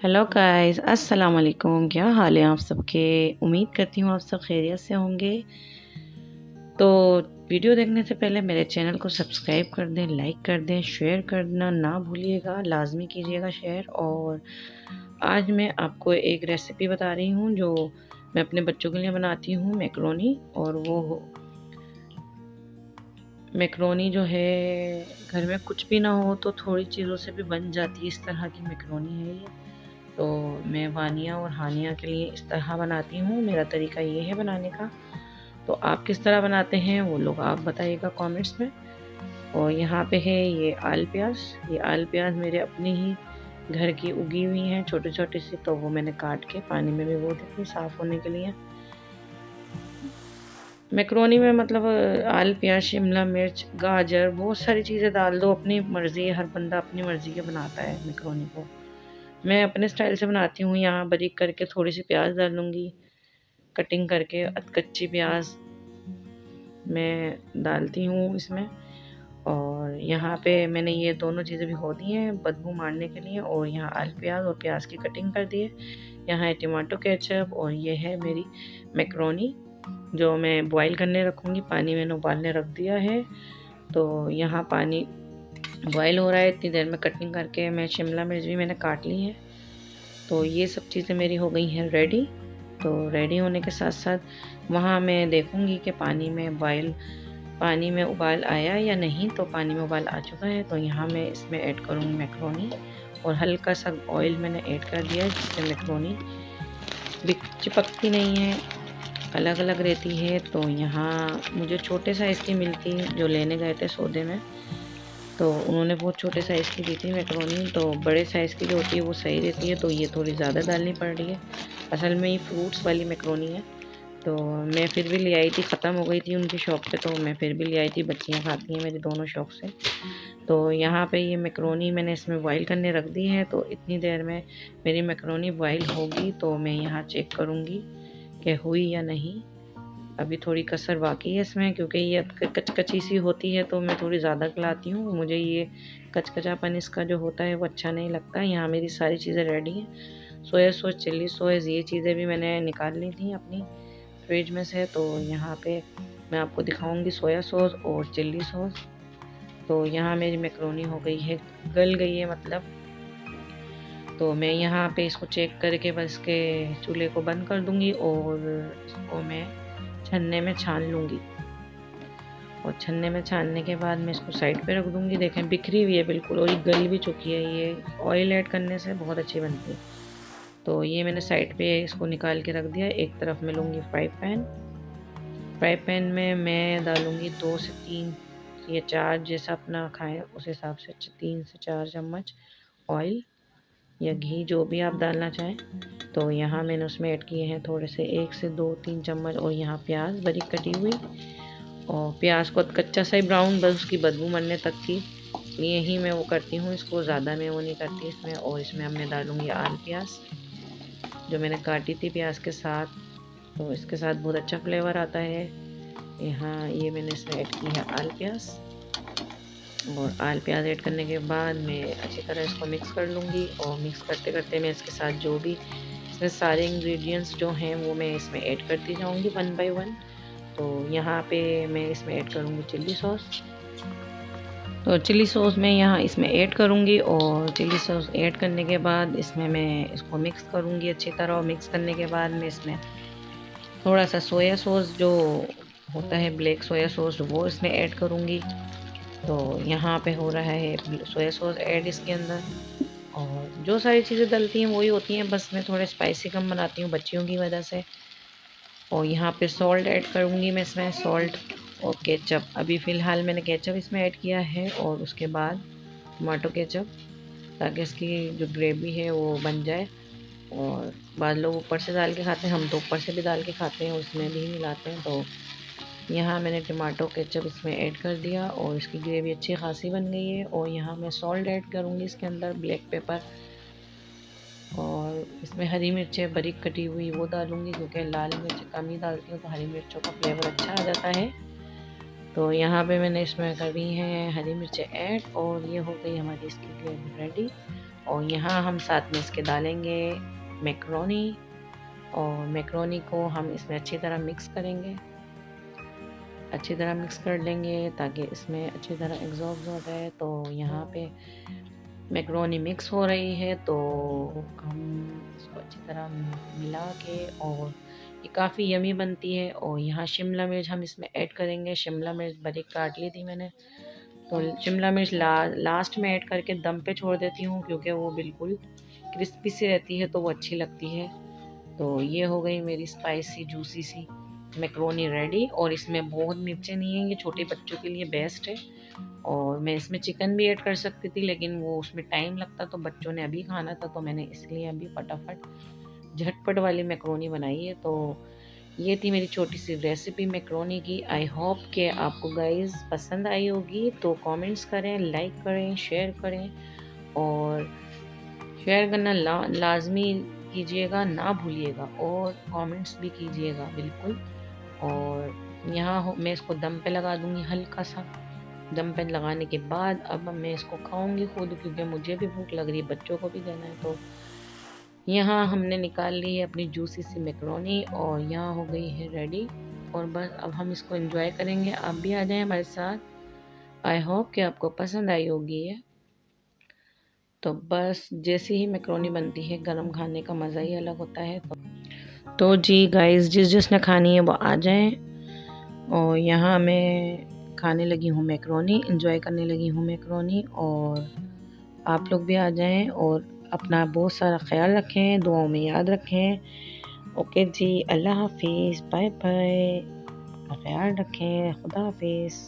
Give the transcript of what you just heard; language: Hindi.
हेलो गाइस, अस्सलाम वालेकुम। क्या हाल है आप सबके? उम्मीद करती हूँ आप सब खैरियत से होंगे। तो वीडियो देखने से पहले मेरे चैनल को सब्सक्राइब कर दें, लाइक कर दें, शेयर करना ना भूलिएगा, लाजमी कीजिएगा शेयर। और आज मैं आपको एक रेसिपी बता रही हूँ जो मैं अपने बच्चों के लिए बनाती हूँ, मैकरोनी। और वो मैकरोनी जो है घर में कुछ भी ना हो तो थोड़ी चीज़ों से भी बन जाती है। इस तरह की मैकरोनी है ये। तो मैं वानिया और हानिया के लिए इस तरह बनाती हूँ। मेरा तरीका ये है बनाने का। तो आप किस तरह बनाते हैं वो लोग आप बताइएगा कमेंट्स में। और यहाँ पे है ये आल प्याज। ये आल प्याज मेरे अपने ही घर की उगी हुई हैं, छोटे छोटे सी। तो वो मैंने काट के पानी में भिगो दी थी साफ़ होने के लिए। मैक्रोनी में मतलब आल प्याज, शिमला मिर्च, गाजर, बहुत सारी चीज़ें डाल दो। अपनी मर्ज़ी है, हर बंदा अपनी मर्ज़ी के बनाता है मैक्रोनी को। मैं अपने स्टाइल से बनाती हूँ। यहाँ बारीक करके थोड़ी सी प्याज डालूँगी, कटिंग करके कच्ची प्याज मैं डालती हूँ इसमें। और यहाँ पे मैंने ये दोनों चीज़ें भिगो दी हैं बदबू मारने के लिए। और यहाँ आलू प्याज और प्याज की कटिंग कर दी है। यहाँ है टमाटो केचप। और ये है मेरी मैक्रोनी जो मैं बॉईल करने रखूँगी। पानी मैंने उबालने रख दिया है। तो यहाँ पानी बॉईल हो रहा है, इतनी देर में कटिंग करके मैं शिमला मिर्च भी मैंने काट ली है। तो ये सब चीज़ें मेरी हो गई हैं रेडी। तो रेडी होने के साथ साथ वहाँ मैं देखूँगी कि पानी में उबाल आया या नहीं। तो पानी में उबाल आ चुका है। तो यहाँ मैं इसमें ऐड करूँगी मैक्रोनी। और हल्का सा ऑयल मैंने ऐड कर दिया है जिससे मैक्रोनी चिपकती नहीं है, अलग अलग रहती है। तो यहाँ मुझे छोटे साइज़ की मिलती जो लेने गए थे सौदे में, तो उन्होंने बहुत छोटे साइज़ की दी थी मैक्रोनी। तो बड़े साइज़ की जो होती है वो सही रहती है। तो ये थोड़ी ज़्यादा डालनी पड़ रही है। असल में ये फ्रूट्स वाली मैक्रोनी है। तो मैं फिर भी ले आई थी, ख़त्म हो गई थी उनकी शॉप पे। तो मैं फिर भी ले आई थी, बच्चियाँ खाती हैं मेरी दोनों शौक से। तो यहाँ पे ये मैक्रोनी मैंने इसमें बॉईल करने रख दी है। तो इतनी देर में मेरी मैक्रोनी बॉईल होगी तो मैं यहाँ चेक करूँगी कि हुई या नहीं। अभी थोड़ी कसर बाकी है इसमें, क्योंकि ये कचकची सी होती है तो मैं थोड़ी ज़्यादा गलाती हूँ। मुझे ये कचकचापन इसका जो होता है वो अच्छा नहीं लगता। यहाँ मेरी सारी चीज़ें रेडी हैं। सोया सॉस, चिल्ली सॉस, ये चीज़ें भी मैंने निकाल ली थी अपनी फ्रिज में से। तो यहाँ पे मैं आपको दिखाऊंगी सोया सॉस और चिल्ली सॉस। तो यहाँ मेरी मैक्रोनी हो गई है, गल गई है मतलब। तो मैं यहाँ पे इसको चेक करके बस के चूल्हे को बंद कर दूँगी और इसको मैं छन्ने में छान लूँगी। और छन्ने में छानने के बाद मैं इसको साइड पे रख दूँगी। देखें बिखरी हुई है बिल्कुल और ये गल भी चुकी है। ये ऑयल ऐड करने से बहुत अच्छी बनती है। तो ये मैंने साइड पे इसको निकाल के रख दिया। एक तरफ मैं लूँगी फ्राई पैन में मैं डालूँगी 2 से 3 या 4, जैसा अपना खाएं उस हिसाब से 3 से 4 चम्मच ऑयल या घी, जो भी आप डालना चाहें। तो यहाँ मैंने उसमें ऐड किए हैं थोड़े से 1 से 2-3 चम्मच। और यहाँ प्याज बारीक कटी हुई, और प्याज को कच्चा सा ही ब्राउन, बस उसकी बदबू मरने तक की यही मैं वो करती हूँ। इसको ज़्यादा मैं वो नहीं करती इसमें। और इसमें अब मैं डालूँगी आल प्याज जो मैंने काटी थी प्याज के साथ। तो इसके साथ बहुत अच्छा फ्लेवर आता है। यहाँ ये मैंने इसमें ऐड की है आल प्याज। और आल प्याज ऐड करने के बाद मैं अच्छी तरह इसको मिक्स कर लूँगी। और मिक्स करते करते मैं इसके साथ जो भी इसमें सारे इंग्रेडिएंट्स जो हैं वो मैं इसमें ऐड करती जाऊँगी 1 बाय 1। तो यहाँ पे मैं इसमें ऐड करूँगी चिल्ली सॉस। तो चिल्ली सॉस मैं यहाँ इसमें ऐड करूँगी। और चिल्ली सॉस ऐड करने के बाद इसमें मैं इसको मिक्स करूँगी अच्छी तरह। और मिक्स करने के बाद मैं इसमें थोड़ा सा सोया सॉस जो होता है, ब्लैक सोया सॉस, वो इसमें ऐड करूँगी। तो यहाँ पे हो रहा है सोया सॉस ऐड इसके अंदर। और जो सारी चीज़ें डलती हैं वही होती हैं, बस मैं थोड़े स्पाइसी कम बनाती हूँ बच्चियों की वजह से। और यहाँ पे सॉल्ट ऐड करूँगी मैं इसमें, सॉल्ट और केचप। अभी फ़िलहाल मैंने केचप इसमें ऐड किया है। और उसके बाद टमाटो केचप, ताकि इसकी जो ग्रेवी है वो बन जाए। और बाद लोग ऊपर से डाल के खाते हैं, हम तो ऊपर से भी डाल के खाते हैं, उसमें भी मिलाते हैं। तो यहाँ मैंने टमाटो केचप इसमें ऐड कर दिया और इसकी ग्रेवी अच्छी खासी बन गई है। और यहाँ मैं सॉल्ट ऐड करूँगी इसके अंदर, ब्लैक पेपर। और इसमें हरी मिर्चें बारीक कटी हुई वो डालूँगी, क्योंकि लाल मिर्च कम ही डालती हूँ तो हरी मिर्चों का फ्लेवर अच्छा आ जाता है। तो यहाँ पे मैंने इसमें करी है हरी मिर्चें ऐड। और ये हो गई हमारी इसकी ग्रेवी रेडी। और यहाँ हम साथ में इसके डालेंगे मैक्रोनी, और मैक्रोनी को हम इसमें अच्छी तरह मिक्स करेंगे, अच्छी तरह मिक्स कर लेंगे ताकि इसमें अच्छी तरह एग्जॉस्ट हो जाए। तो यहाँ पे मैक्रोनी मिक्स हो रही है, तो हम इसको अच्छी तरह मिला के, और ये काफ़ी यमी बनती है। और यहाँ शिमला मिर्च हम इसमें ऐड करेंगे। शिमला मिर्च बारीक काट ली थी मैंने, तो शिमला मिर्च लास्ट में ऐड करके दम पे छोड़ देती हूँ, क्योंकि वो बिल्कुल क्रिस्पी सी रहती है तो वो अच्छी लगती है। तो ये हो गई मेरी स्पाइसी जूसी सी मैक्रोनी रेडी। और इसमें बहुत मिर्चें नहीं हैं, ये छोटे बच्चों के लिए बेस्ट है। और मैं इसमें चिकन भी ऐड कर सकती थी, लेकिन वो उसमें टाइम लगता, तो बच्चों ने अभी खाना था, तो मैंने इसलिए अभी फटाफट झटपट वाली मैक्रोनी बनाई है। तो ये थी मेरी छोटी सी रेसिपी मैक्रोनी की। आई होप कि आपको गाइस पसंद आई होगी। तो कमेंट्स करें, लाइक करें, शेयर करें, और शेयर करना लाजमी कीजिएगा, ना भूलिएगा, और कमेंट्स भी कीजिएगा बिल्कुल। और यहाँ मैं इसको दम पे लगा दूँगी, हल्का सा दम पे लगाने के बाद अब मैं इसको खाऊंगी खुद, क्योंकि मुझे भी भूख लग रही है, बच्चों को भी देना है। तो यहाँ हमने निकाल ली है अपनी जूसी सी मैक्रोनी, और यहाँ हो गई है रेडी। और बस अब हम इसको एंजॉय करेंगे। आप भी आ जाएं हमारे साथ। आई होप कि आपको पसंद आई होगी ये। तो बस जैसे ही मैक्रोनी बनती है, गरम खाने का मज़ा ही अलग होता है। तो जी गाइस, जिसने खानी है वो आ जाएं। और यहाँ मैं खाने लगी हूँ मैक्रोनी, एंजॉय करने लगी हूँ मैक्रोनी, और आप लोग भी आ जाएं। और अपना बहुत सारा ख्याल रखें, दुआओं में याद रखें। ओके जी, अल्लाह हाफिज़, बाय बाय, ख्याल रखें, खुदा हाफिज़।